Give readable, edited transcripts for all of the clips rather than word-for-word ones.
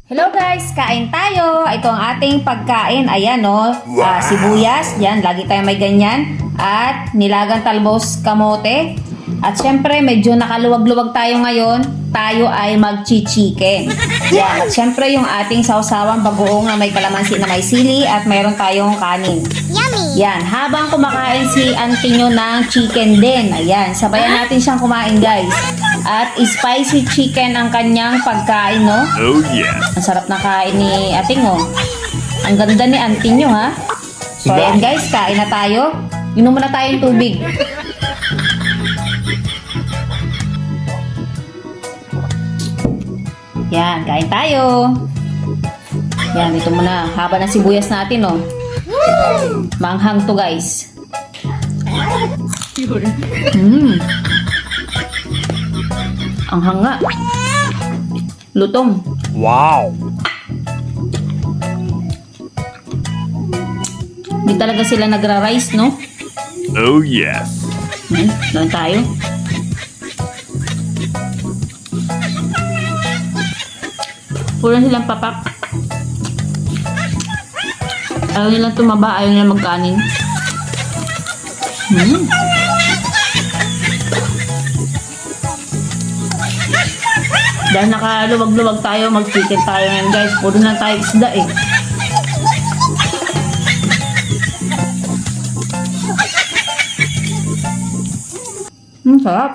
Hello guys, kain tayo. Ito ang ating pagkain. Ayan no, sibuyas. Yan, lagi tayo may ganyan. At nilagang talbos kamote. At syempre, medyo nakaluwag-luwag tayo ngayon. Tayo ay mag-chicken. Yan, at syempre yung ating sausawang bagoong na may kalamansi na may sili at mayroon tayong kanin. Yummy! Yan, habang kumakain si auntie nyo ng chicken din. Ayan, sabayan natin siyang kumain guys. At spicy chicken ang kanyang pagkain, no? Oh yeah. Ang sarap na kain ni ating, oh. Ang ganda ni auntie nyo, ha? So, ayan guys, kain na tayo. Inom muna tayong tubig. Yan, kain tayo. Yan, ito muna. Haba ng sibuyas natin, oh. Manghang to, guys. Ang hanga. Lutong. Wow. Hindi talaga sila nagra-rice, no? Oh yes. Doon tayo. Puro silang papak. Ayaw nilang tumaba, ayaw nilang magkanin. Dahil nakaluwag-luwag tayo, mag-chicken tayo ngayon guys. Puro na tayo isda eh. Sarap.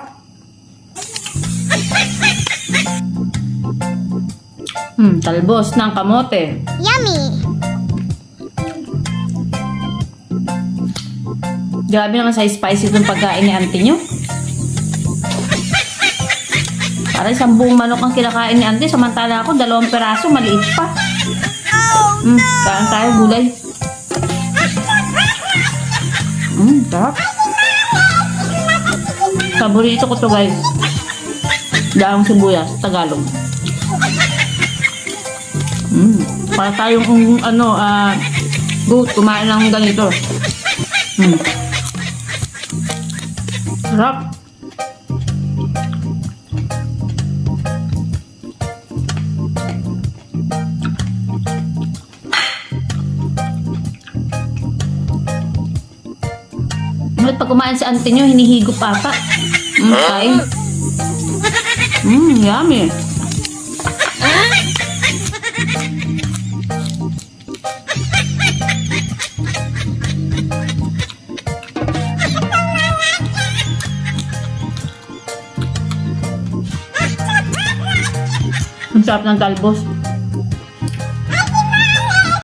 Talbos ng kamote. Yummy! Grabe naman sa spicy itong pagkain ni auntie nyo. Para isang buong manok ang kinakain ni auntie, samantala ako 2 peraso, maliit pa. Kain tayo gulay. Sarap. Paborito ko to guys. Daang sibuyas, Tagalog. Para tayong goat, kumain ng ganito. Sarap. At pag kumain si auntie nyo, hinihigop ata. Kain. Yummy. Ang sarap ng talbos.